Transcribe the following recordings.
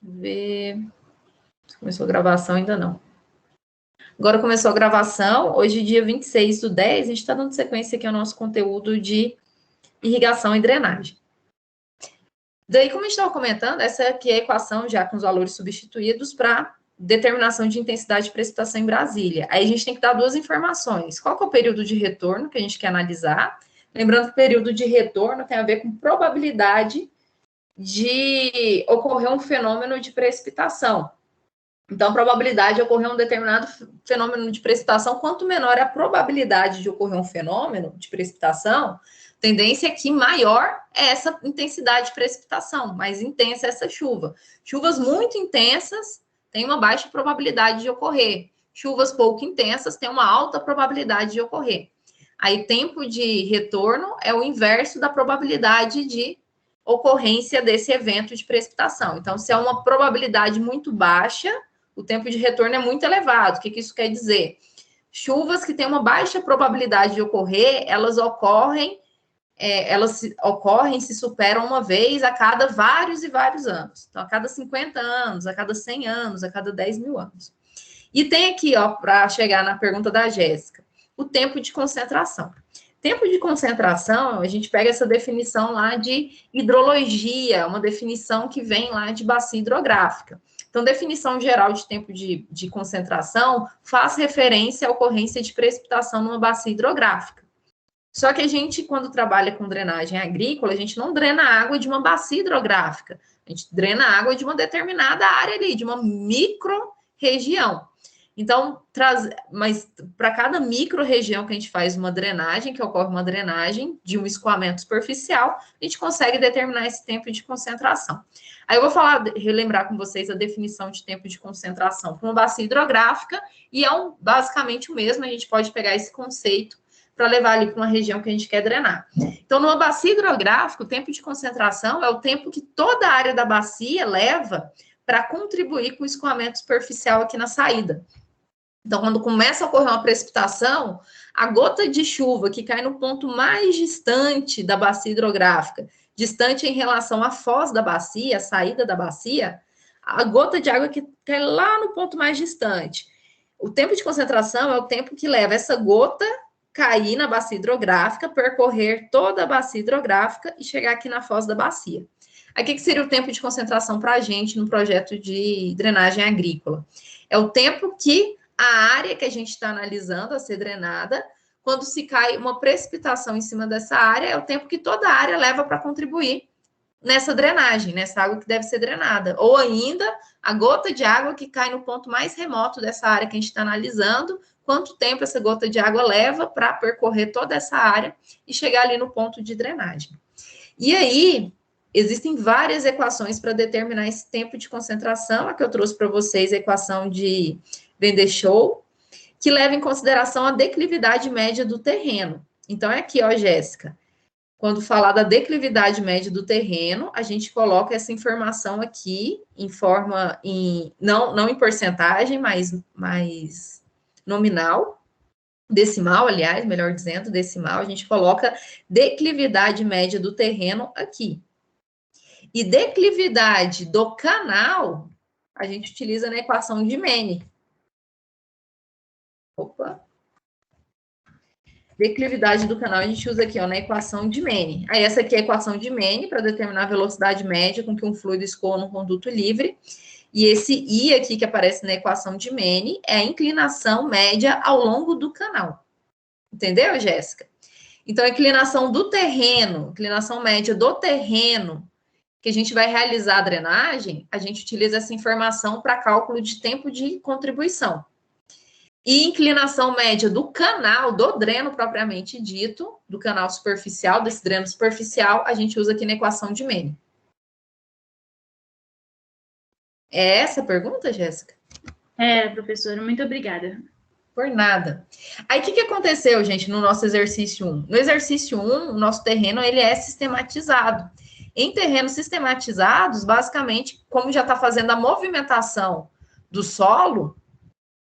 ver. Começou a gravação, ainda não. Agora começou a gravação. Hoje, dia 26/10, a gente está dando sequência aqui ao nosso conteúdo de irrigação e drenagem. Daí, como a gente estava comentando, essa aqui é a equação já com os valores substituídos para determinação de intensidade de precipitação em Brasília. Aí a gente tem que dar duas informações. Qual que é o período de retorno que a gente quer analisar? Lembrando que o período de retorno tem a ver com probabilidade de ocorrer um fenômeno de precipitação. Então, a probabilidade de ocorrer um determinado fenômeno de precipitação, quanto menor é a probabilidade de ocorrer um fenômeno de precipitação, tendência é que maior é essa intensidade de precipitação, mais intensa é essa chuva. Chuvas muito intensas têm uma baixa probabilidade de ocorrer. Chuvas pouco intensas têm uma alta probabilidade de ocorrer. Aí, tempo de retorno é o inverso da probabilidade de ocorrência desse evento de precipitação. Então, se é uma probabilidade muito baixa, o tempo de retorno é muito elevado. O que isso quer dizer? Chuvas que têm uma baixa probabilidade de ocorrer, elas se superam uma vez a cada vários e vários anos. Então, a cada 50 anos, a cada 100 anos, a cada 10 mil anos. E tem aqui, para chegar na pergunta da Jéssica, o tempo de concentração. Tempo de concentração, a gente pega essa definição lá de hidrologia, uma definição que vem lá de bacia hidrográfica. Então, definição geral de tempo de concentração faz referência à ocorrência de precipitação numa bacia hidrográfica. Só que a gente, quando trabalha com drenagem agrícola, a gente não drena a água de uma bacia hidrográfica, a gente drena a água de uma determinada área ali, de uma micro-região. Então, mas para cada micro-região que a gente faz uma drenagem, que ocorre uma drenagem de um escoamento superficial, a gente consegue determinar esse tempo de concentração. Aí eu vou relembrar com vocês a definição de tempo de concentração para uma bacia hidrográfica, e basicamente o mesmo, a gente pode pegar esse conceito para levar ali para uma região que a gente quer drenar. Então, numa bacia hidrográfica, o tempo de concentração é o tempo que toda a área da bacia leva para contribuir com o escoamento superficial aqui na saída. Então, quando começa a ocorrer uma precipitação, a gota de chuva que cai no ponto mais distante da bacia hidrográfica, distante em relação à foz da bacia, a saída da bacia, a gota de água que cai lá no ponto mais distante. O tempo de concentração é o tempo que leva essa gota cair na bacia hidrográfica, percorrer toda a bacia hidrográfica e chegar aqui na foz da bacia. Aí, o que seria o tempo de concentração para a gente no projeto de drenagem agrícola? É o tempo que a área que a gente está analisando a ser drenada, quando se cai uma precipitação em cima dessa área, é o tempo que toda a área leva para contribuir nessa drenagem, nessa água que deve ser drenada. Ou ainda, a gota de água que cai no ponto mais remoto dessa área que a gente está analisando, quanto tempo essa gota de água leva para percorrer toda essa área e chegar ali no ponto de drenagem. E aí, existem várias equações para determinar esse tempo de concentração. A que eu trouxe para vocês, a equação de Van-der-School, que leva em consideração a declividade média do terreno. Então, é aqui, ó, Jéssica. Quando falar da declividade média do terreno, a gente coloca essa informação aqui em forma, não em porcentagem, mas nominal, decimal, aliás, melhor dizendo, decimal, a gente coloca declividade média do terreno aqui. E declividade do canal, a gente utiliza na equação de Mene. Declividade do canal a gente usa aqui, ó, na equação de Mene. Aí essa aqui é a equação de Mene para determinar a velocidade média com que um fluido escoa num conduto livre. E esse I aqui que aparece na equação de Mene é a inclinação média ao longo do canal. Entendeu, Jéssica? Então, a inclinação do terreno, inclinação média do terreno, que a gente vai realizar a drenagem, a gente utiliza essa informação para cálculo de tempo de contribuição. E inclinação média do canal, do dreno propriamente dito, do canal superficial, desse dreno superficial, a gente usa aqui na equação de Mene. É essa a pergunta, Jéssica? É, professora, muito obrigada. Por nada. Aí, o que aconteceu, gente, no nosso exercício 1? No exercício 1, o nosso terreno, ele é sistematizado. Em terrenos sistematizados, basicamente, como já está fazendo a movimentação do solo,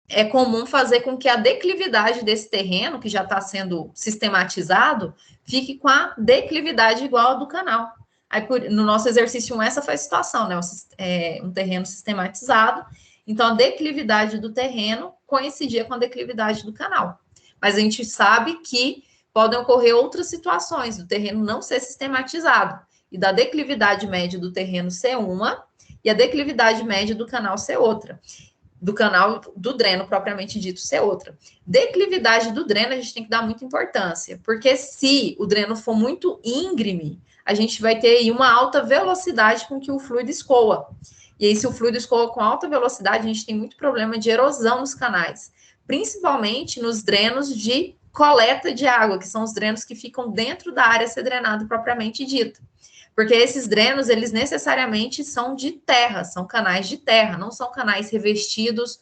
é comum fazer com que a declividade desse terreno, que já está sendo sistematizado, fique com a declividade igual ao do canal. Aí, no nosso exercício 1, essa foi a situação, né? Um terreno sistematizado. Então, a declividade do terreno coincidia com a declividade do canal. Mas a gente sabe que podem ocorrer outras situações do terreno não ser sistematizado e da declividade média do terreno ser uma e a declividade média do canal ser outra. Do canal do dreno, propriamente dito, ser outra. Declividade do dreno, a gente tem que dar muita importância, porque se o dreno for muito íngreme, a gente vai ter aí uma alta velocidade com que o fluido escoa. E aí, se o fluido escoa com alta velocidade, a gente tem muito problema de erosão nos canais, principalmente nos drenos de coleta de água, que são os drenos que ficam dentro da área a ser drenada propriamente dita. Porque esses drenos, eles necessariamente são de terra, são canais de terra, não são canais revestidos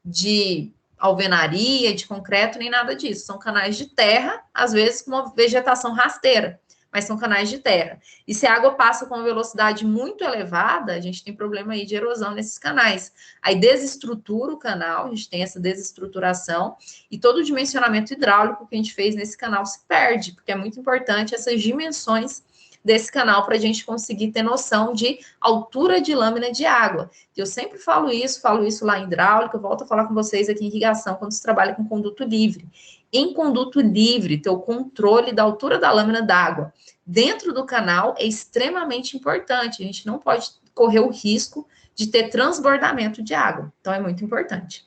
de alvenaria, de concreto, nem nada disso. São canais de terra, às vezes com uma vegetação rasteira, mas são canais de terra. E se a água passa com uma velocidade muito elevada, a gente tem problema aí de erosão nesses canais. Aí desestrutura o canal, a gente tem essa desestruturação, e todo o dimensionamento hidráulico que a gente fez nesse canal se perde, porque é muito importante essas dimensões desse canal para a gente conseguir ter noção de altura de lâmina de água. Eu sempre falo isso lá em hidráulica, eu volto a falar com vocês aqui em irrigação, quando se trabalha com conduto livre. Em conduto livre, ter o controle da altura da lâmina d'água dentro do canal é extremamente importante. A gente não pode correr o risco de ter transbordamento de água. Então, é muito importante.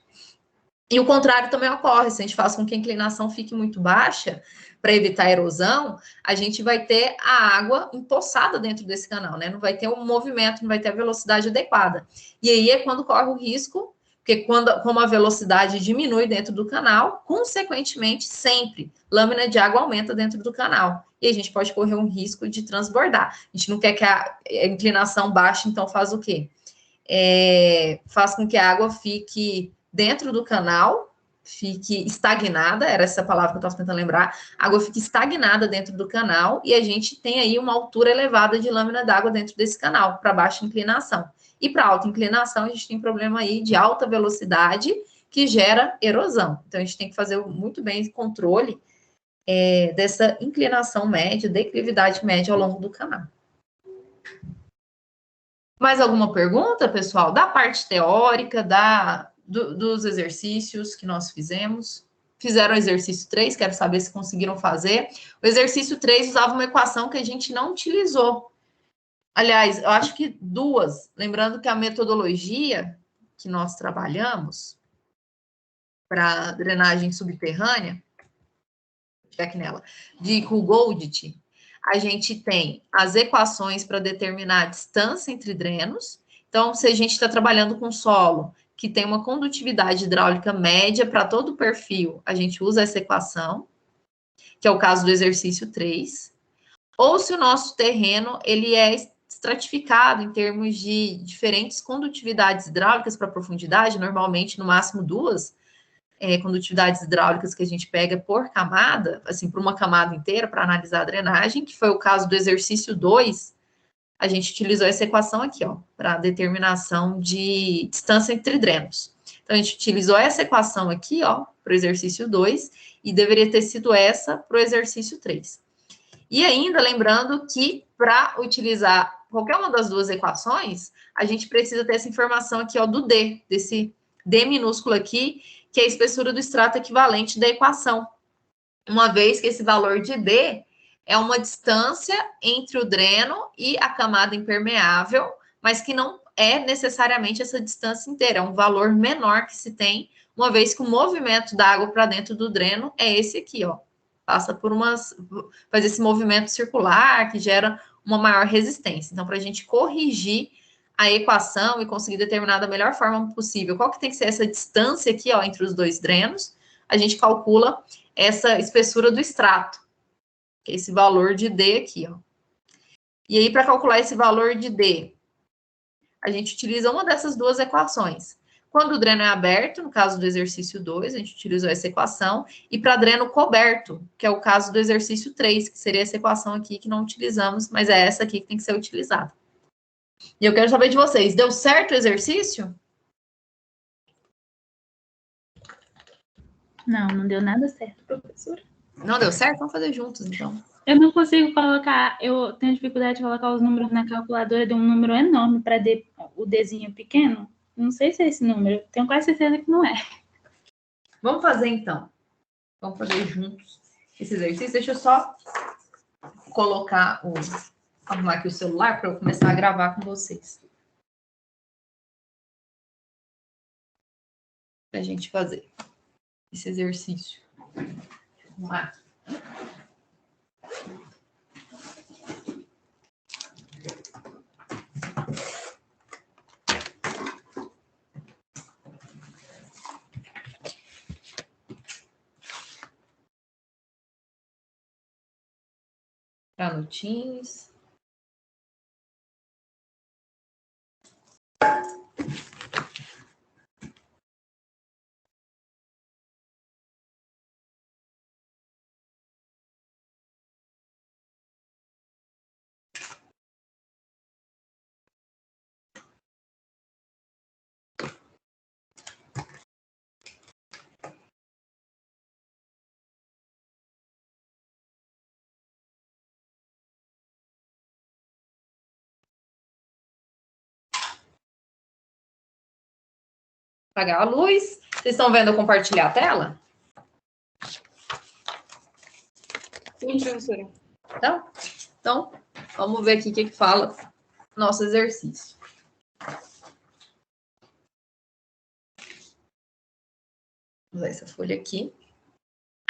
E o contrário também ocorre, se a gente faz com que a inclinação fique muito baixa, para evitar a erosão, a gente vai ter a água empoçada dentro desse canal, né? Não vai ter um movimento, não vai ter a velocidade adequada. E aí é quando corre o risco, porque como a velocidade diminui dentro do canal, consequentemente, sempre, lâmina de água aumenta dentro do canal. E a gente pode correr um risco de transbordar. A gente não quer que a inclinação baixe, então faz o quê? Faz com que a água fique dentro do canal, fique estagnada, era essa palavra que eu estava tentando lembrar, a água fica estagnada dentro do canal e a gente tem aí uma altura elevada de lâmina d'água dentro desse canal, para baixa inclinação. E para alta inclinação, a gente tem problema aí de alta velocidade que gera erosão. Então, a gente tem que fazer muito bem esse controle dessa inclinação média, declividade média ao longo do canal. Mais alguma pergunta, pessoal? Da parte teórica, dos exercícios que nós fizemos? Fizeram o exercício 3, quero saber se conseguiram fazer. O exercício 3 usava uma equação que a gente não utilizou. Aliás, eu acho que duas. Lembrando que a metodologia que nós trabalhamos para drenagem subterrânea, check nela, de Goldit, a gente tem as equações para determinar a distância entre drenos. Então, se a gente está trabalhando com solo que tem uma condutividade hidráulica média para todo o perfil, a gente usa essa equação, que é o caso do exercício 3. Ou se o nosso terreno ele é estratificado em termos de diferentes condutividades hidráulicas para profundidade, normalmente no máximo 2 condutividades hidráulicas que a gente pega por camada, assim, por uma camada inteira, para analisar a drenagem, que foi o caso do exercício 2, a gente utilizou essa equação aqui, ó, para determinação de distância entre drenos. Então, a gente utilizou essa equação aqui, ó, para o exercício 2, e deveria ter sido essa para o exercício 3. E ainda, lembrando que, para utilizar qualquer uma das duas equações, a gente precisa ter essa informação aqui, ó, do D, desse D minúsculo aqui, que é a espessura do extrato equivalente da equação. Uma vez que esse valor de D é uma distância entre o dreno e a camada impermeável, mas que não é necessariamente essa distância inteira, é um valor menor que se tem, uma vez que o movimento da água para dentro do dreno é esse aqui, ó. Faz esse movimento circular que gera uma maior resistência. Então, para a gente corrigir a equação e conseguir determinar da melhor forma possível qual que tem que ser essa distância aqui, ó, entre os dois drenos, a gente calcula essa espessura do extrato, que é esse valor de D aqui, ó. E aí, para calcular esse valor de D, a gente utiliza uma dessas duas equações. Quando o dreno é aberto, no caso do exercício 2, a gente utilizou essa equação, e para dreno coberto, que é o caso do exercício 3, que seria essa equação aqui que não utilizamos, mas é essa aqui que tem que ser utilizada. E eu quero saber de vocês, deu certo o exercício? Não, não deu nada certo, professora. Não deu certo? Vamos fazer juntos, então. Eu não consigo colocar, eu tenho dificuldade de colocar os números na calculadora de um número enorme para o desenho pequeno. Não sei se é esse número, tenho quase certeza que não é. Vamos fazer então. Vamos fazer juntos esse exercício. Deixa eu só arrumar aqui o celular para eu começar a gravar com vocês. Para a gente fazer esse exercício. Vamos lá. Para no Teams. Apagar a luz. Vocês estão vendo eu compartilhar a tela? Sim, professora. Então, vamos ver aqui o que fala nosso exercício. Vou usar essa folha aqui.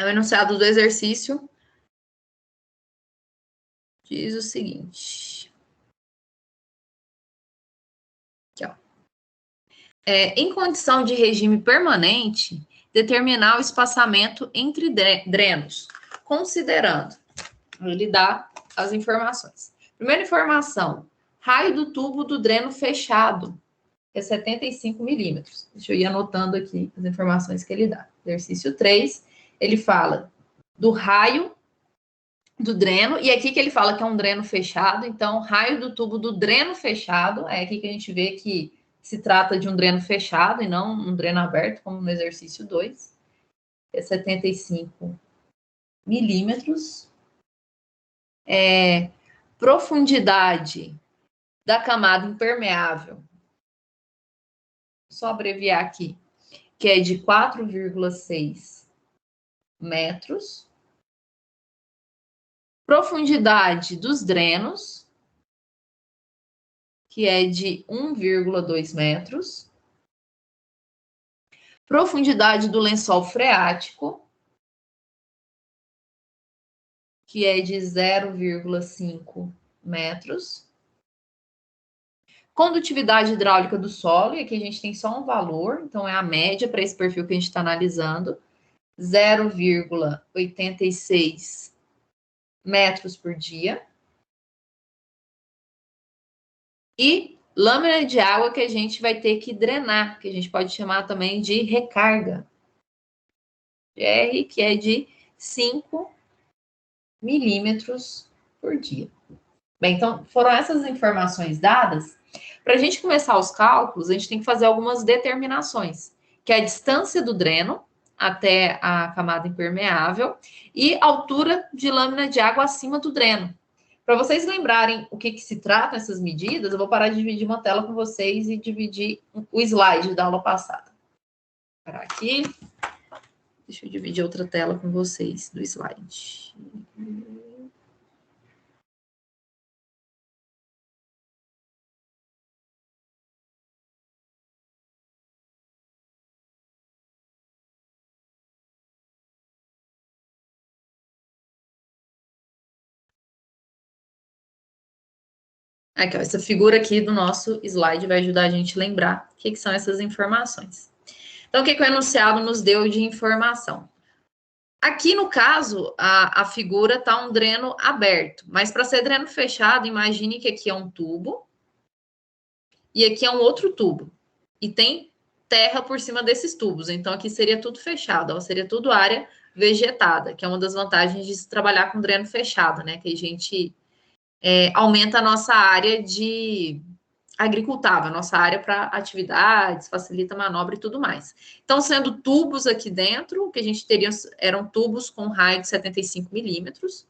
O enunciado do exercício diz o seguinte. Aqui, ó. Em condição de regime permanente, determinar o espaçamento entre drenos, considerando, ele dá as informações. Primeira informação, raio do tubo do dreno fechado, é 75 milímetros. Deixa eu ir anotando aqui as informações que ele dá. Exercício 3, ele fala do raio do dreno, e aqui que ele fala que é um dreno fechado, então, raio do tubo do dreno fechado, é aqui que a gente vê que se trata de um dreno fechado e não um dreno aberto, como no exercício 2. É 75 milímetros. Profundidade da camada impermeável, só abreviar aqui, que é de 4,6 metros. Profundidade dos drenos, que é de 1,2 metros. Profundidade do lençol freático, que é de 0,5 metros. Condutividade hidráulica do solo, e aqui a gente tem só um valor, então é a média para esse perfil que a gente está analisando, 0,86 metros por dia. E lâmina de água que a gente vai ter que drenar, que a gente pode chamar também de recarga. GR, que é de 5 milímetros por dia. Bem, então foram essas informações dadas. Para a gente começar os cálculos, a gente tem que fazer algumas determinações, que é a distância do dreno até a camada impermeável e altura de lâmina de água acima do dreno. Para vocês lembrarem o que se trata essas medidas, eu vou parar de dividir uma tela com vocês e dividir o slide da aula passada. Vou parar aqui. Deixa eu dividir outra tela com vocês do slide. Aqui, ó, essa figura aqui do nosso slide vai ajudar a gente a lembrar o que são essas informações. Então, o que o enunciado nos deu de informação? Aqui, no caso, a figura está um dreno aberto, mas para ser dreno fechado, imagine que aqui é um tubo e aqui é um outro tubo. E tem terra por cima desses tubos, então aqui seria tudo fechado, ó, seria tudo área vegetada, que é uma das vantagens de se trabalhar com dreno fechado, né? Que a gente aumenta a nossa área de agricultável, a nossa área para atividades, facilita a manobra e tudo mais. Então, sendo tubos aqui dentro, o que a gente teria eram tubos com raio de 75 milímetros.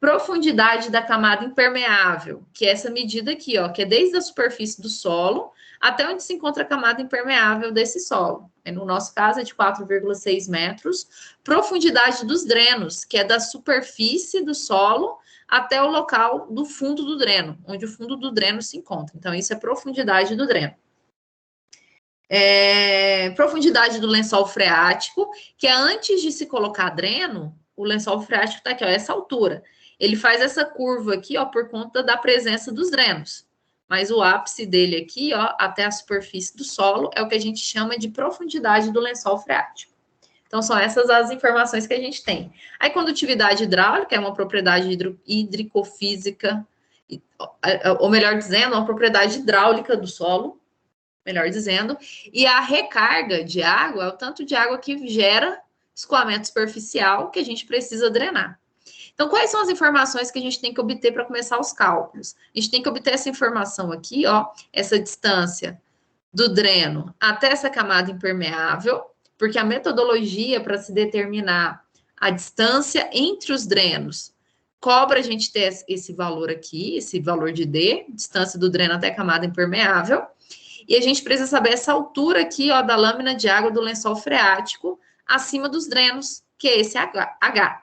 profundidade da camada impermeável, que é essa medida aqui, ó, que é desde a superfície do solo até onde se encontra a camada impermeável desse solo. No nosso caso, é de 4,6 metros. Profundidade dos drenos, que é da superfície do solo até o local do fundo do dreno, onde o fundo do dreno se encontra. Então, isso é profundidade do dreno. Profundidade do lençol freático, que é antes de se colocar dreno, o lençol freático está aqui, ó, essa altura. Ele faz essa curva aqui, ó, por conta da presença dos drenos. Mas o ápice dele aqui, ó, até a superfície do solo, é o que a gente chama de profundidade do lençol freático. Então, são essas as informações que a gente tem. Aí, condutividade hidráulica é uma propriedade hidricofísica, ou melhor dizendo, uma propriedade hidráulica do solo, melhor dizendo, e a recarga de água é o tanto de água que gera escoamento superficial que a gente precisa drenar. Então, quais são as informações que a gente tem que obter para começar os cálculos? A gente tem que obter essa informação aqui, ó, essa distância do dreno até essa camada impermeável, porque a metodologia para se determinar a distância entre os drenos cobra a gente ter esse valor aqui, esse valor de D, distância do dreno até a camada impermeável, e a gente precisa saber essa altura aqui, ó, da lâmina de água do lençol freático acima dos drenos, que é esse H.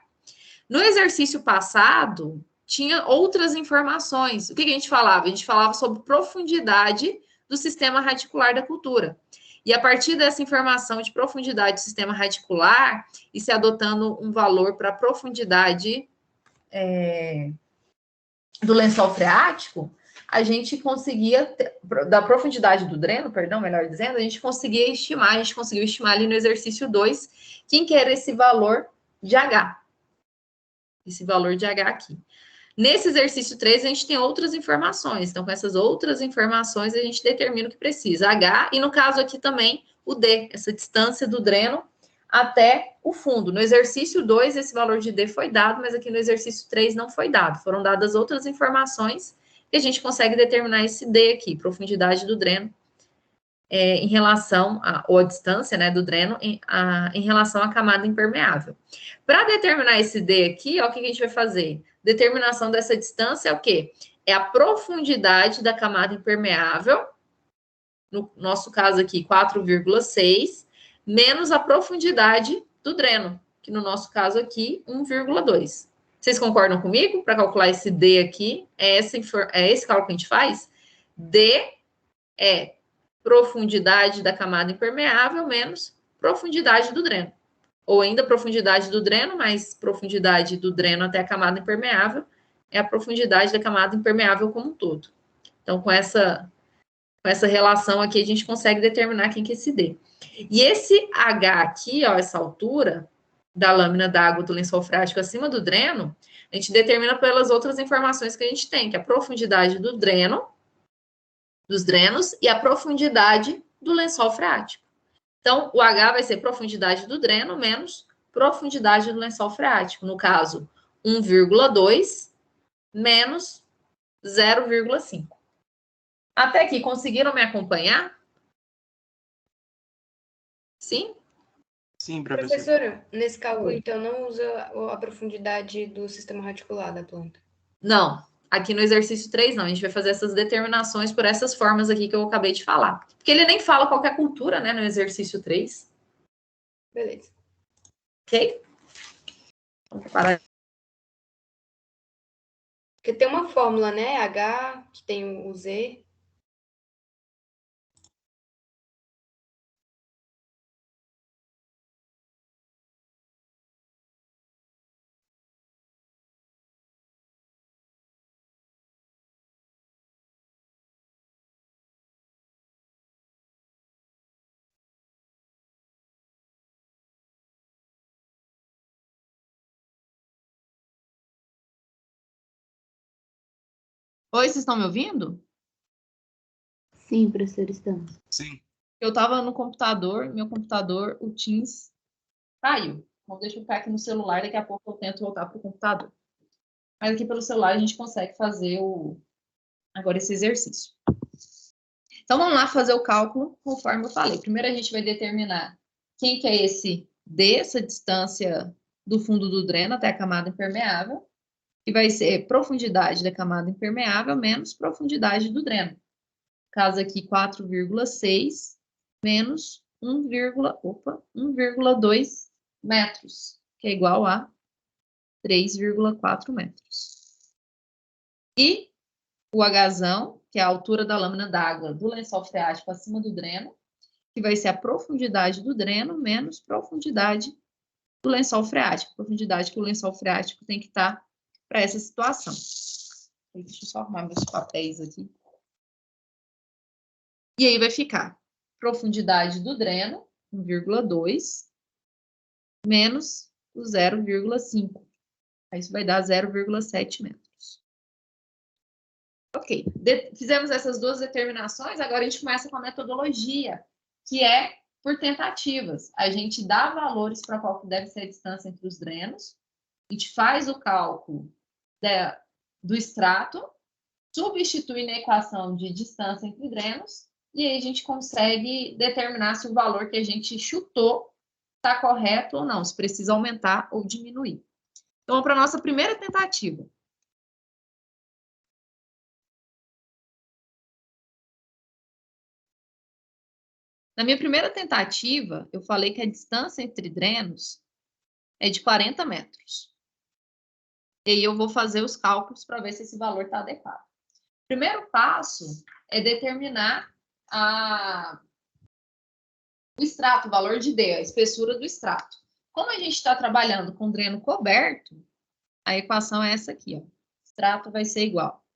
No exercício passado, tinha outras informações. O que a gente falava? A gente falava sobre profundidade do sistema radicular da cultura. E a partir dessa informação de profundidade do sistema radicular, e se adotando um valor para a profundidade do lençol freático, a gente conseguia, da profundidade do dreno, perdão, melhor dizendo, a gente conseguiu estimar ali no exercício 2, quem que era esse valor de H. Esse valor de H aqui. Nesse exercício 3, a gente tem outras informações. Então, com essas outras informações, a gente determina o que precisa. H, e no caso aqui também, o D, essa distância do dreno até o fundo. No exercício 2, esse valor de D foi dado, mas aqui no exercício 3 não foi dado. Foram dadas outras informações e a gente consegue determinar esse D aqui, profundidade do dreno, em relação ou a distância, né, do dreno em relação à camada impermeável. Para determinar esse D aqui, ó, o que a gente vai fazer? Determinação dessa distância é o quê? É a profundidade da camada impermeável, no nosso caso aqui, 4,6, menos a profundidade do dreno, que no nosso caso aqui, 1,2. Vocês concordam comigo? Para calcular esse D aqui, é esse cálculo que a gente faz? D é profundidade da camada impermeável menos profundidade do dreno. Ou ainda profundidade do dreno, mais profundidade do dreno até a camada impermeável, é a profundidade da camada impermeável como um todo. Então, com essa relação aqui, a gente consegue determinar quem que é esse D. E esse H aqui, ó, essa altura da lâmina d'água do lençol freático acima do dreno, a gente determina pelas outras informações que a gente tem, que é a profundidade do dreno, dos drenos, e a profundidade do lençol freático. Então, o H vai ser profundidade do dreno menos profundidade do lençol freático. No caso, 1,2 menos 0,5. Até aqui, conseguiram me acompanhar? Sim? Sim, professor. Professora, nesse cálculo, então, não usa a profundidade do sistema radicular da planta? Não. Aqui no exercício 3, não. A gente vai fazer essas determinações por essas formas aqui que eu acabei de falar. Porque ele nem fala qual que é a cultura, né, no exercício 3. Beleza. Ok? Vamos parar. Porque tem uma fórmula, né? H, que tem o Z. Oi, vocês estão me ouvindo? Sim, professor, estamos. Sim. Eu estava no computador, meu computador, o Teams, caiu. Então, deixa eu ficar aqui no celular, daqui a pouco eu tento voltar para o computador. Mas aqui pelo celular a gente consegue fazer agora esse exercício. Então, vamos lá fazer o cálculo conforme eu falei. Primeiro a gente vai determinar quem que é esse D, essa distância do fundo do dreno até a camada impermeável, que vai ser profundidade da camada impermeável menos profundidade do dreno. Caso aqui 4,6 menos 1,2 metros, que é igual a 3,4 metros. E o Hzão, que é a altura da lâmina d'água do lençol freático acima do dreno, que vai ser a profundidade do dreno menos profundidade do lençol freático. Profundidade que o lençol freático tem que estar para essa situação. Deixa eu só arrumar meus papéis aqui. E aí vai ficar profundidade do dreno, 1,2, menos o 0,5. Isso vai dar 0,7 metros. Ok, fizemos essas duas determinações, agora a gente começa com a metodologia, que é por tentativas. A gente dá valores para qual que deve ser a distância entre os drenos, a gente faz o cálculo do extrato, substitui na equação de distância entre drenos, e aí a gente consegue determinar se o valor que a gente chutou está correto ou não, se precisa aumentar ou diminuir. Então, vamos para a nossa primeira tentativa. Na minha primeira tentativa, eu falei que a distância entre drenos é de 40 metros. E aí eu vou fazer os cálculos para ver se esse valor está adequado. O primeiro passo é determinar o extrato, o valor de D, a espessura do extrato. Como a gente está trabalhando com dreno coberto, a equação é essa aqui, ó. O extrato vai ser igual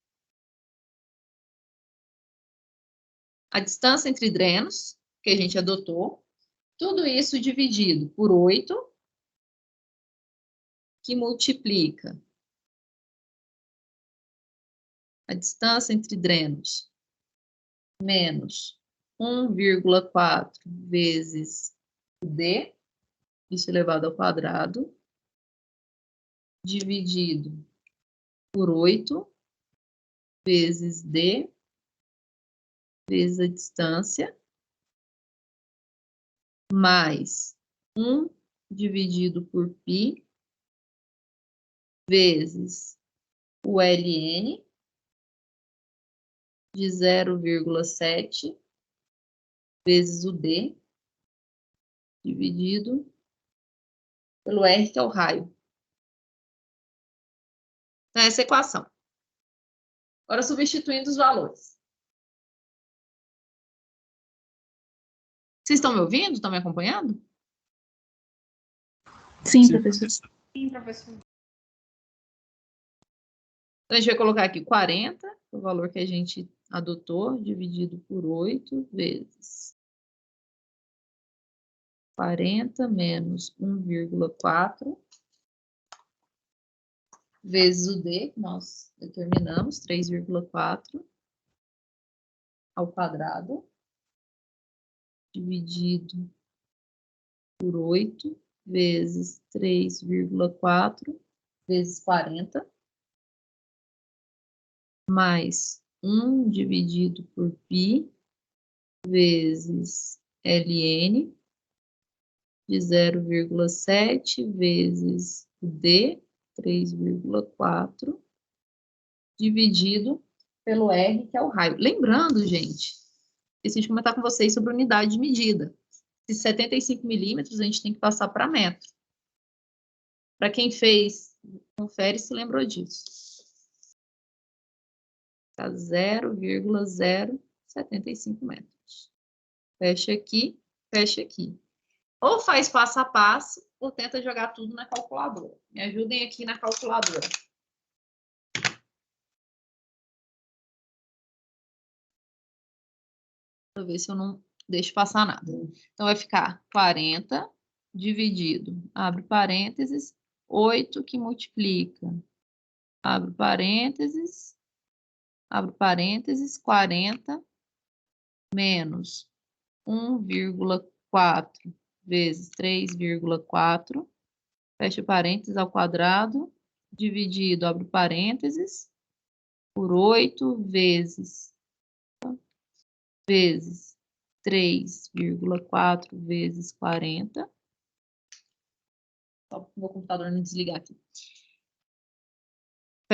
a distância entre drenos, que a gente adotou, tudo isso dividido por 8, que multiplica a distância entre drenos menos 1,4 vezes o D, isso elevado ao quadrado, dividido por 8 vezes D, vezes a distância, mais 1 dividido por π, vezes o ln, de 0,7 vezes o D, dividido pelo R, que é o raio. Então, essa é a equação. Agora, substituindo os valores. Vocês estão me ouvindo? Estão me acompanhando? Sim, professor. Sim, professor. Então, a gente vai colocar aqui 40, o valor que a gente adotou, dividido por 8 vezes 40 menos 1,4 vezes o D, que nós determinamos, 3,4 ao quadrado, dividido por 8 vezes 3,4 vezes 40, mais 1 dividido por π vezes ln, de 0,7 vezes o D, 3,4, dividido pelo R, que é o raio. Lembrando, gente, esqueci de comentar com vocês sobre unidade de medida. Se 75 milímetros, a gente tem que passar para metro. Para quem fez, confere se lembrou disso. Tá 0,075 metros. Fecha aqui, fecha aqui. Ou faz passo a passo, ou tenta jogar tudo na calculadora. Me ajudem aqui na calculadora. Para ver se eu não deixo passar nada. Então, vai ficar 40 dividido, abre parênteses, 8 que multiplica, abre parênteses, 40 menos 1,4 vezes 3,4, fecha parênteses ao quadrado, dividido, abre parênteses, por 8 vezes 3,4 vezes 40. Só para o meu computador não desligar aqui.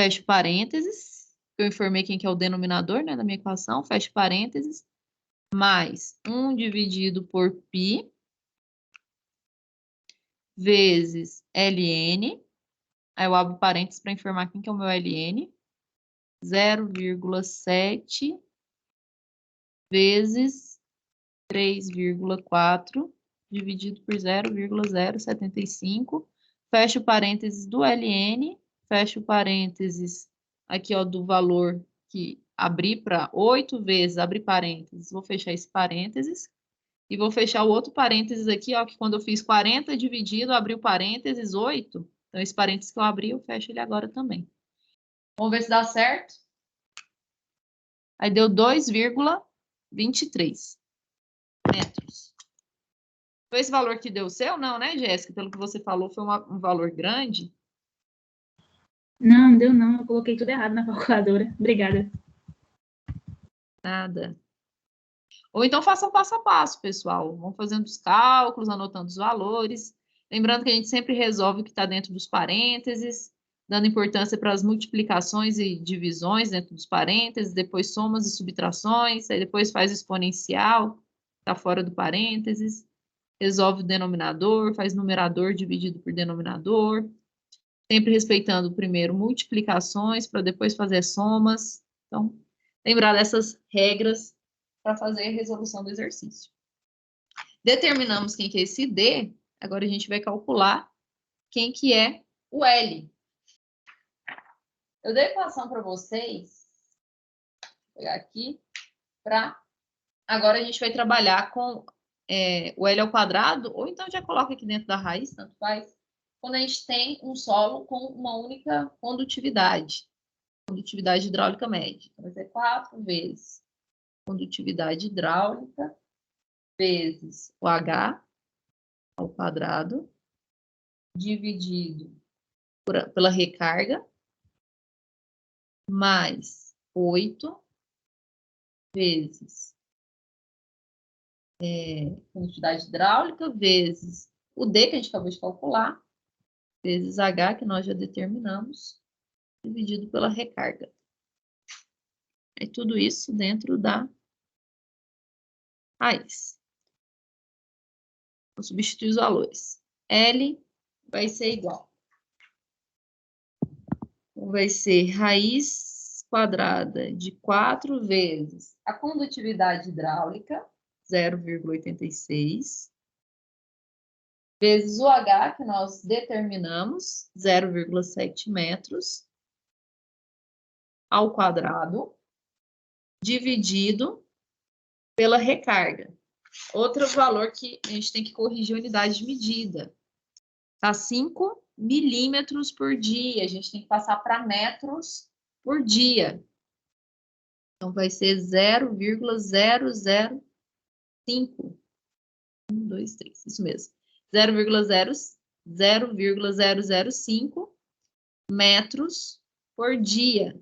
fecho parênteses, eu informei quem que é o denominador, né, da minha equação, fecho parênteses, mais 1 dividido por π, vezes ln, aí eu abro parênteses para informar quem que é o meu ln, 0,7 vezes 3,4 dividido por 0,075, fecho parênteses do ln, fecho parênteses aqui, ó, do valor que abri para 8 vezes, abrir parênteses, vou fechar esse parênteses, e vou fechar o outro parênteses aqui, ó, que quando eu fiz 40 dividido, abri o parênteses 8, então esse parênteses que eu abri, eu fecho ele agora também. Vamos ver se dá certo. Aí deu 2,23 metros. Foi esse valor que deu o seu? Não, né, Jéssica? Pelo que você falou, foi um valor grande. Não, deu não. Eu coloquei tudo errado na calculadora. Obrigada. Nada. Ou então faça um passo a passo, pessoal. Vão fazendo os cálculos, anotando os valores. Lembrando que a gente sempre resolve o que está dentro dos parênteses, dando importância para as multiplicações e divisões dentro dos parênteses, depois somas e subtrações, aí depois faz o exponencial, está fora do parênteses, resolve o denominador, faz numerador dividido por denominador, sempre respeitando primeiro multiplicações para depois fazer somas. Então, lembrar dessas regras para fazer a resolução do exercício. Determinamos quem que é esse D, agora a gente vai calcular quem que é o L. Eu dei a equação para vocês, vou pegar aqui, para... Agora a gente vai trabalhar com o L ao quadrado, ou então já coloca aqui dentro da raiz, tanto faz, quando a gente tem um solo com uma única condutividade hidráulica média. Então, vai ser 4 vezes condutividade hidráulica vezes o H ao quadrado, dividido pela recarga, mais 8 vezes quantidade hidráulica, vezes o D, que a gente acabou de calcular, vezes H, que nós já determinamos, dividido pela recarga. É tudo isso dentro da raiz. Vou substituir os valores. L vai ser igual. Vai ser raiz quadrada de 4 vezes a condutividade hidráulica, 0,86, vezes o H, que nós determinamos, 0,7 metros, ao quadrado, dividido pela recarga. Outro valor que a gente tem que corrigir a unidade de medida. Tá 5 milímetros por dia. A gente tem que passar para metros por dia. Então, vai ser 0,005. 1, 2, 3. Isso mesmo. 0,005 metros por dia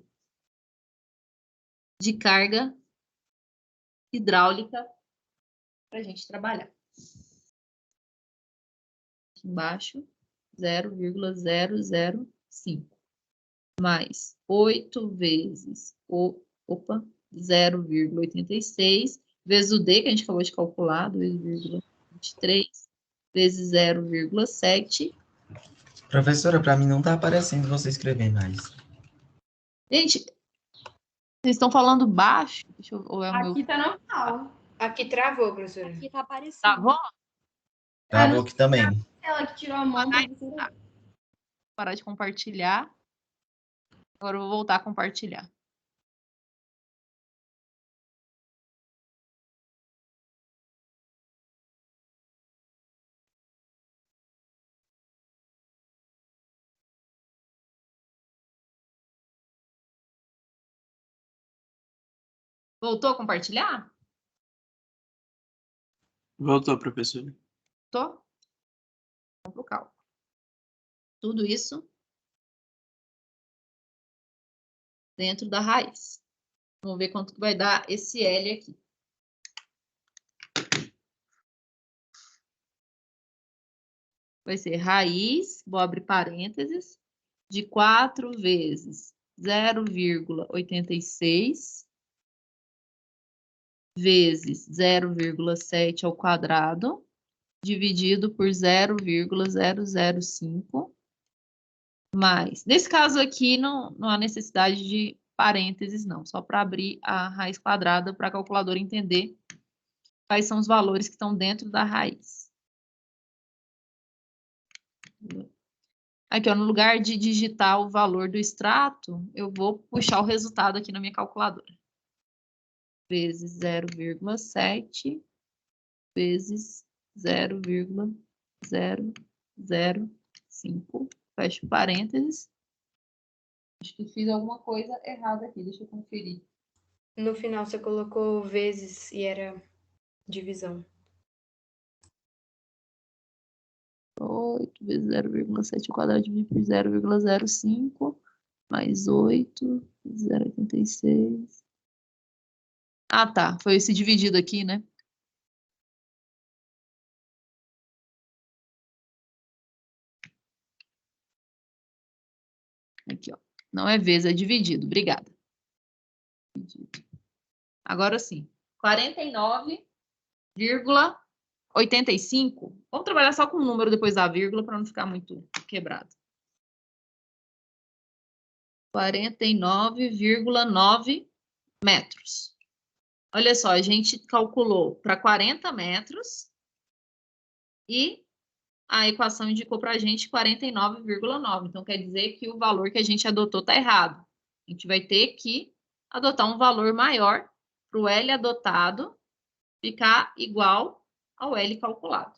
de carga hidráulica para a gente trabalhar. Aqui embaixo, 0,005. Mais 8 vezes 0,86, vezes o D, que a gente acabou de calcular, 2,23, vezes 0,7. Professora, para mim não está aparecendo você escrever mais. Gente, vocês estão falando baixo? Deixa eu, ou é o Aqui meu... tá normal. Aqui travou, professora. Aqui tá aparecendo. Tá bom? Travou aqui também. Ela que tirou a mão. Parar de compartilhar. Agora eu vou voltar a compartilhar. Voltou a compartilhar? Voltou, professor. Voltou? Vamos pro cálculo. Tudo isso dentro da raiz. Vamos ver quanto que vai dar esse L aqui. Vai ser raiz, vou abrir parênteses, de 4 vezes 0,86 vezes 0,7 ao quadrado, dividido por 0,005, mais... Nesse caso aqui, não há necessidade de parênteses, não. Só para abrir a raiz quadrada para a calculadora entender quais são os valores que estão dentro da raiz. Aqui, ó, no lugar de digitar o valor do extrato, eu vou puxar o resultado aqui na minha calculadora. Vezes 0,7 vezes 0,005. Fecho parênteses. Acho que fiz alguma coisa errada aqui, deixa eu conferir. No final você colocou vezes e era divisão. 8 vezes 0,7 ao quadrado dividido por 0,05, mais 8, 0,86. Ah, tá. Foi esse dividido aqui, né? Aqui, ó. Não é vezes, é dividido. Obrigada. Dividido. Agora sim. 49,85. Vamos trabalhar só com o número depois da vírgula para não ficar muito quebrado. 49,9 metros. Olha só, a gente calculou para 40 metros e a equação indicou para a gente 49,9. Então, quer dizer que o valor que a gente adotou está errado. A gente vai ter que adotar um valor maior para o L adotado ficar igual ao L calculado.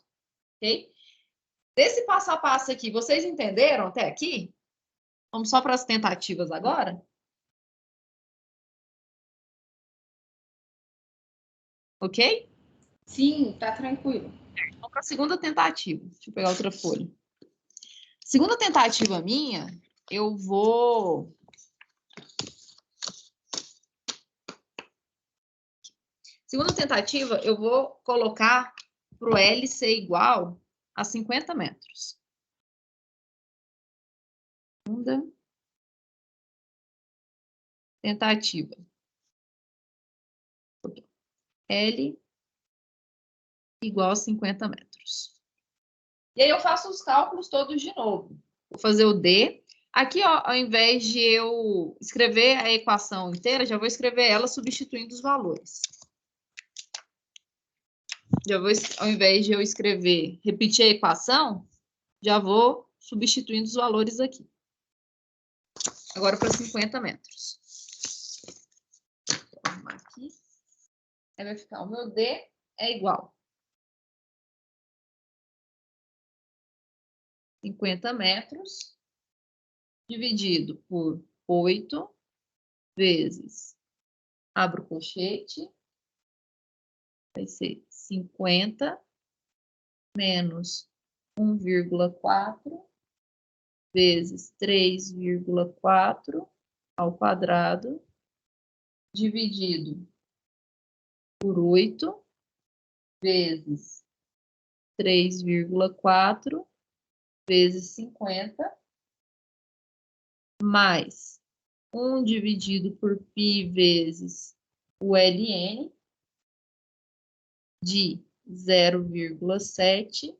Ok? Desse passo a passo aqui, vocês entenderam até aqui? Vamos só para as tentativas agora? Ok? Sim, tá tranquilo. Vamos para a segunda tentativa. Deixa eu pegar outra folha. Segunda tentativa minha, eu vou... Segunda tentativa, eu vou colocar para o L ser igual a 50 metros. Segunda tentativa. L igual a 50 metros. E aí eu faço os cálculos todos de novo. Vou fazer o D. Aqui, ó, ao invés de eu escrever a equação inteira, já vou escrever ela substituindo os valores. Já vou, ao invés de eu escrever, repetir a equação, já vou substituindo os valores aqui. Agora para 50 metros. Vou arrumar aqui. Aí vai ficar, o meu D é igual 50 metros dividido por 8 vezes, abro o colchete, vai ser 50 menos 1,4 vezes 3,4 ao quadrado, dividido por 8 vezes 3,4 vezes 50, mais 1 dividido por π vezes o ln, de 0,7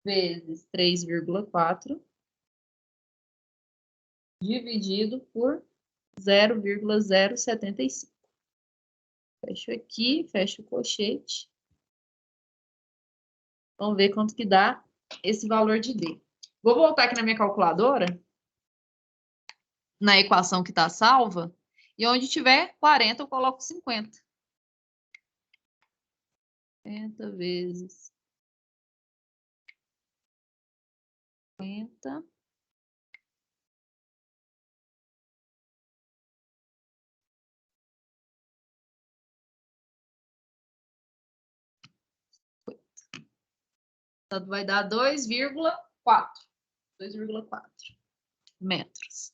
vezes 3,4, dividido por 0,075. Fecho aqui, fecho o colchete. Vamos ver quanto que dá esse valor de D. Vou voltar aqui na minha calculadora, na equação que está salva, e onde tiver 40, eu coloco 50. 50 vezes 50. Vai dar 2,4 metros.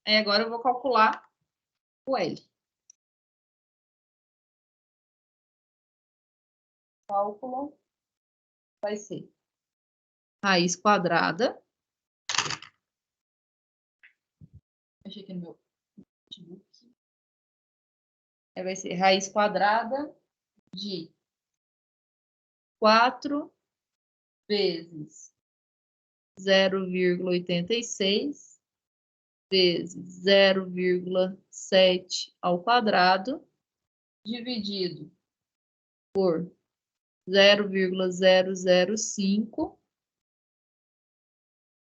Aí agora eu vou calcular o L. Cálculo vai ser raiz quadrada. Achei aqui no meu notebook. Vai ser raiz quadrada de 4 vezes 0,86 vezes 0,7 ao quadrado, dividido por 0,005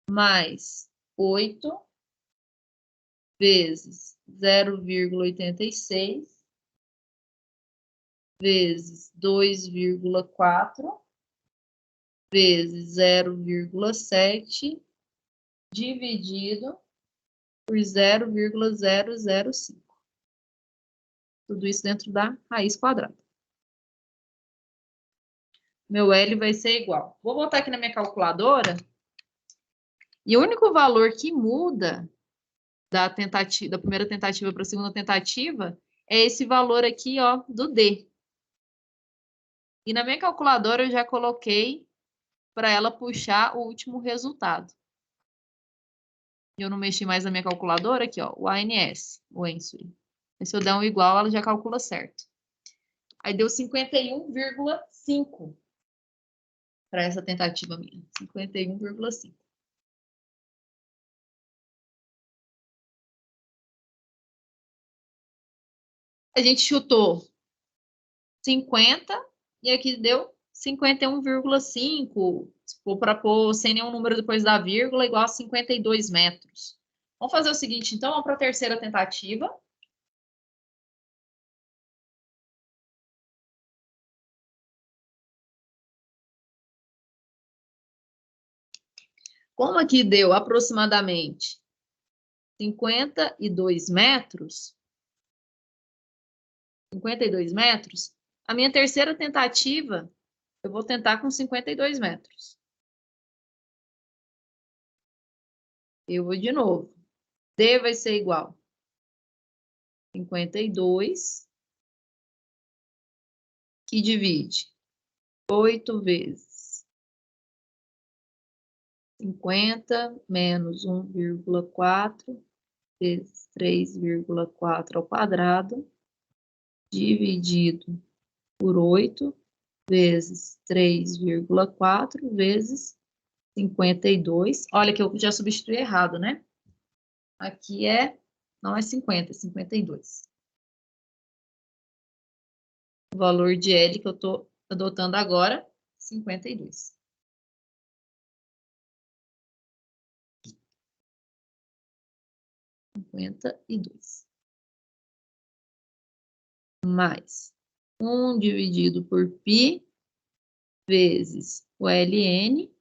mais 8 vezes 0,86 vezes 2,4 vezes 0,7 dividido por 0,005. Tudo isso dentro da raiz quadrada. Meu L vai ser igual. Vou botar aqui na minha calculadora. E o único valor que muda da primeira tentativa para a segunda tentativa é esse valor aqui, ó, do D. E na minha calculadora eu já coloquei para ela puxar o último resultado. Eu não mexi mais na minha calculadora, aqui, ó, o ANS, o Ensure. Se eu der um igual, ela já calcula certo. Aí deu 51,5 para essa tentativa minha. 51,5. A gente chutou 50 e aqui deu 51,5. Se for para pôr sem nenhum número depois da vírgula, igual a 52 metros. Vamos fazer o seguinte, então, vamos para a terceira tentativa. Como aqui deu aproximadamente 52 metros, a minha terceira tentativa, eu vou tentar com 52 metros. Eu vou de novo. D vai ser igual a 52, que divide 8 vezes 50 menos 1,4 vezes 3,4 ao quadrado, dividido por 8 vezes 3,4 vezes 52. Olha que eu já substituí errado, né? Aqui não é 50, é 52. O valor de L que eu estou adotando agora, 52. Mais 1 dividido por π vezes o ln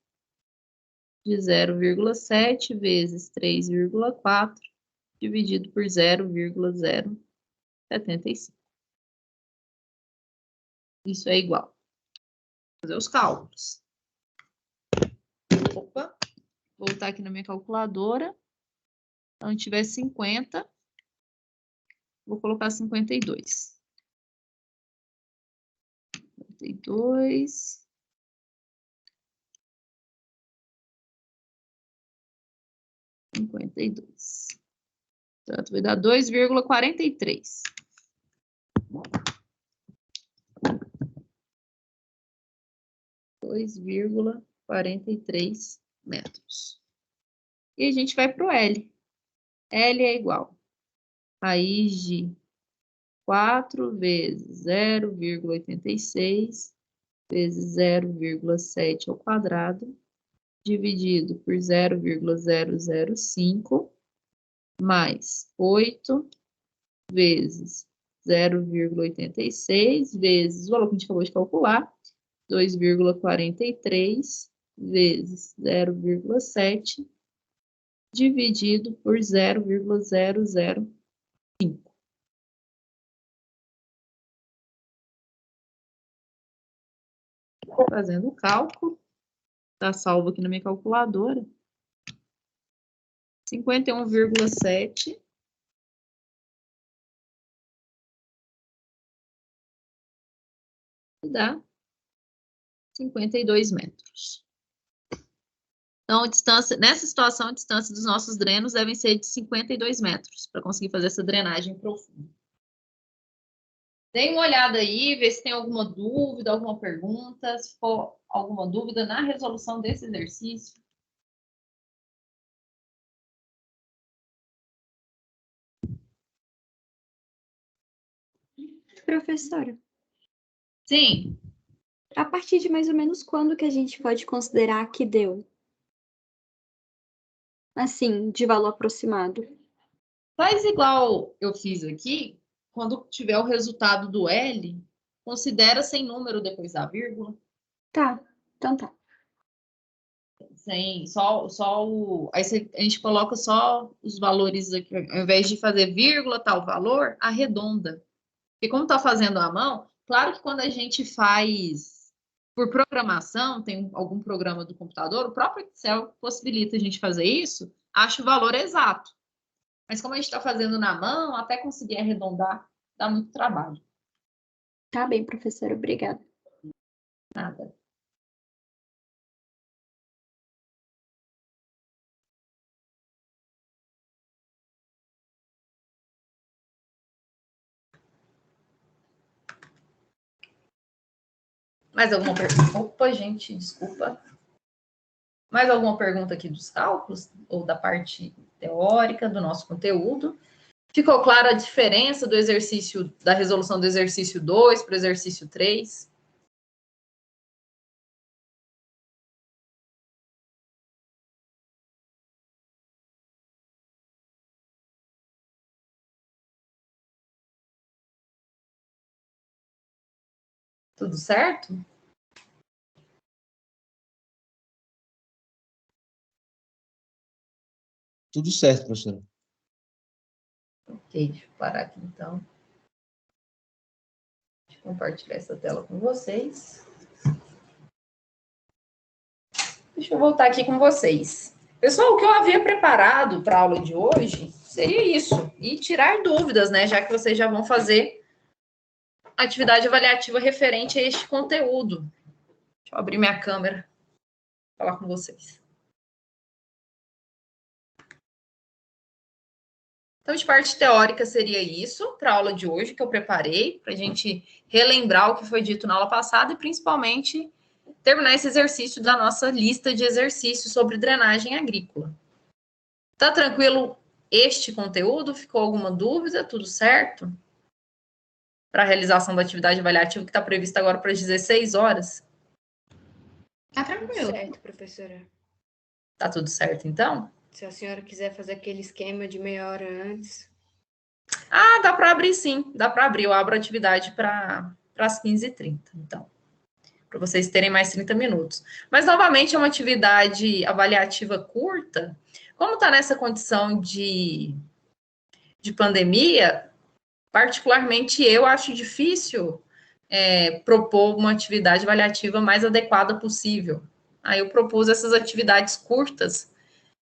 de 0,7 vezes 3,4 dividido por 0,075. Isso é igual. Vou fazer os cálculos. Opa, vou voltar aqui na minha calculadora. Então, se tiver 50, vou colocar 52. 52. 52. Portanto, vai dar 2,43. 2,43 metros. E a gente vai para o L. L é igual a raiz de 4 vezes 0,86 vezes 0,7 ao quadrado, dividido por 0,005, mais 8 vezes 0,86 vezes o valor que a gente acabou de calcular, 2,43 vezes 0,7 dividido por 0,005. Fazendo o cálculo, está salvo aqui na minha calculadora. 51,7 dá 52 metros. Então, nessa situação, a distância dos nossos drenos devem ser de 52 metros, para conseguir fazer essa drenagem profunda. Dê uma olhada aí, vê se tem alguma dúvida, alguma pergunta, se for alguma dúvida na resolução desse exercício. Professora, Sim. a partir de mais ou menos quando que a gente pode considerar que deu? Assim, de valor aproximado. Faz igual eu fiz aqui, quando tiver o resultado do L, considera sem número depois da vírgula. Tá, então tá. Sem, aí a gente coloca só os valores aqui, ao invés de fazer vírgula, tal valor, arredonda. Porque como está fazendo à mão, claro que quando a gente faz por programação, tem algum programa do computador, o próprio Excel possibilita a gente fazer isso, acha o valor exato. Mas como a gente está fazendo na mão, até conseguir arredondar, dá muito trabalho. Tá bem, professora, obrigada. Nada. Mais alguma pergunta? Opa, gente, desculpa. Mais alguma pergunta aqui dos cálculos ou da parte teórica do nosso conteúdo? Ficou clara a diferença do exercício, da resolução do exercício 2 para o exercício 3? Tudo certo? Tudo certo, professora. Ok, deixa eu parar aqui então. Deixa eu compartilhar essa tela com vocês. Deixa eu voltar aqui com vocês. Pessoal, o que eu havia preparado para a aula de hoje seria isso. E tirar dúvidas, né? Já que vocês já vão fazer atividade avaliativa referente a este conteúdo. Deixa eu abrir minha câmera para falar com vocês. Então, de parte teórica seria isso para a aula de hoje que eu preparei, para a gente relembrar o que foi dito na aula passada e, principalmente, terminar esse exercício da nossa lista de exercícios sobre drenagem agrícola. Tá tranquilo este conteúdo? Ficou alguma dúvida? Tudo certo? Para a realização da atividade avaliativa que está prevista agora para as 16 horas? Tá tranquilo. Certo, professora. Tá tudo certo, então? Se a senhora quiser fazer aquele esquema de meia hora antes. Ah, dá para abrir sim, dá para abrir. Eu abro a atividade para as 15h30, então. Para vocês terem mais 30 minutos. Mas, novamente, é uma atividade avaliativa curta. Como está nessa condição de pandemia, particularmente eu acho difícil propor uma atividade avaliativa mais adequada possível. Aí eu propus essas atividades curtas,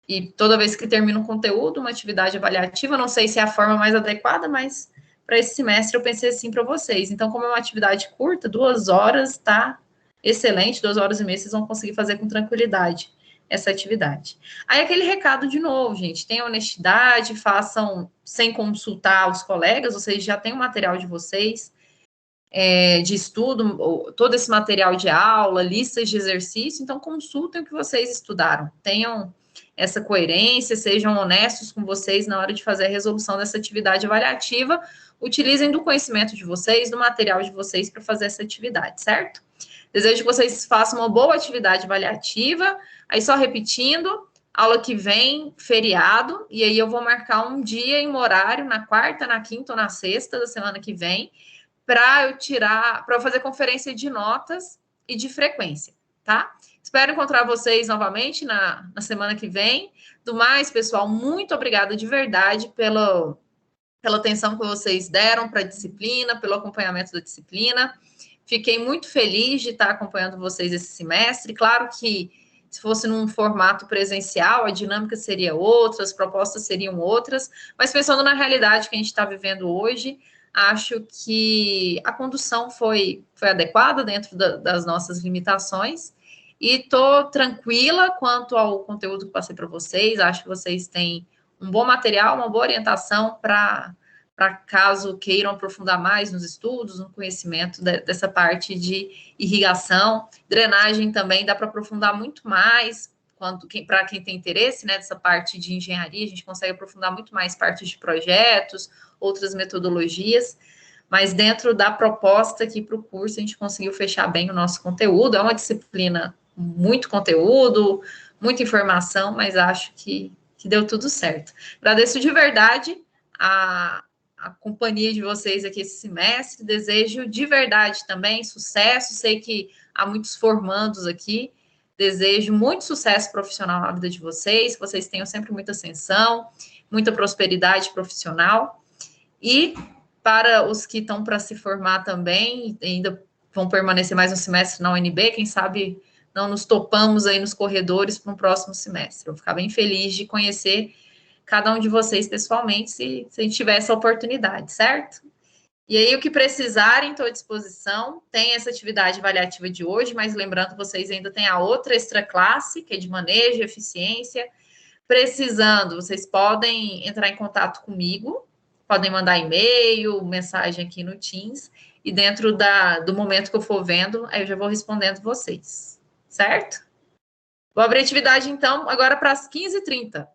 e toda vez que termino um conteúdo, uma atividade avaliativa, não sei se é a forma mais adequada, mas para esse semestre eu pensei assim para vocês. Então, como é uma atividade curta, 2 horas tá excelente, 2h30 vocês vão conseguir fazer com tranquilidade essa atividade. Aí aquele recado de novo, gente, tenham honestidade, façam sem consultar os colegas, vocês já têm o material de vocês, de estudo, todo esse material de aula, listas de exercício, então consultem o que vocês estudaram, tenham essa coerência, sejam honestos com vocês na hora de fazer a resolução dessa atividade avaliativa, utilizem do conhecimento de vocês, do material de vocês para fazer essa atividade, certo? Desejo que vocês façam uma boa atividade avaliativa, aí só repetindo, aula que vem, feriado, e aí eu vou marcar um dia e um horário, na quarta, na quinta ou na sexta da semana que vem, para eu fazer conferência de notas e de frequência, tá? Espero encontrar vocês novamente na semana que vem. Do mais, pessoal, muito obrigada de verdade pela atenção que vocês deram para a disciplina, pelo acompanhamento da disciplina. Fiquei muito feliz de estar acompanhando vocês esse semestre. Claro que se fosse num formato presencial, a dinâmica seria outra, as propostas seriam outras, mas pensando na realidade que a gente está vivendo hoje, acho que a condução foi adequada dentro das nossas limitações E estou tranquila quanto ao conteúdo que passei para vocês. Acho que vocês têm um bom material, uma boa orientação para caso queiram aprofundar mais nos estudos, no conhecimento dessa parte de irrigação. Drenagem também dá para aprofundar muito mais, para quem tem interesse, né, dessa parte de engenharia, a gente consegue aprofundar muito mais partes de projetos, outras metodologias, mas dentro da proposta aqui para o curso, a gente conseguiu fechar bem o nosso conteúdo. É uma disciplina com muito conteúdo, muita informação, mas acho que deu tudo certo. Agradeço de verdade a companhia de vocês aqui esse semestre, desejo de verdade também sucesso, sei que há muitos formandos aqui, desejo muito sucesso profissional na vida de vocês, que vocês tenham sempre muita ascensão, muita prosperidade profissional, e para os que estão para se formar também, ainda vão permanecer mais um semestre na UNB, quem sabe não nos topamos aí nos corredores para um próximo semestre. Eu vou ficar bem feliz de conhecer cada um de vocês pessoalmente, se a gente tiver essa oportunidade, certo? E aí, o que precisarem, estou à disposição. Tem essa atividade avaliativa de hoje, mas lembrando, vocês ainda têm a outra extra classe, que é de manejo e eficiência. Precisando, vocês podem entrar em contato comigo, podem mandar e-mail, mensagem aqui no Teams, e dentro do momento que eu for vendo, aí eu já vou respondendo vocês, certo? Vou abrir a atividade, então, agora para as 15h30.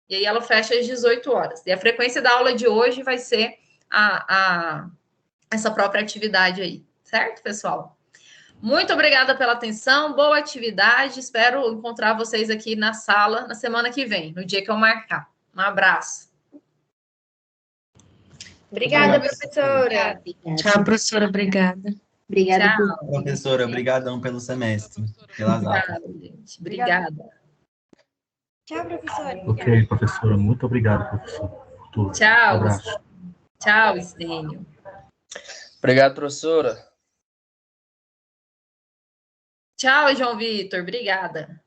E aí ela fecha às 18 horas. E a frequência da aula de hoje vai ser essa própria atividade aí, certo, pessoal? Muito obrigada pela atenção, boa atividade, espero encontrar vocês aqui na sala na semana que vem, no dia que eu marcar. Um abraço. Obrigada, professora. Tchau, professora. Obrigada. Obrigada Tchau. por Professora, obrigadão pelo semestre, pelas aulas. Obrigada, gente. Obrigada. Tchau, professora. Ok, professora. Muito obrigado, professor. Por tudo. Tchau. Abraço. Tchau, Estênio. Obrigado, professora. Tchau, João Vitor. Obrigada.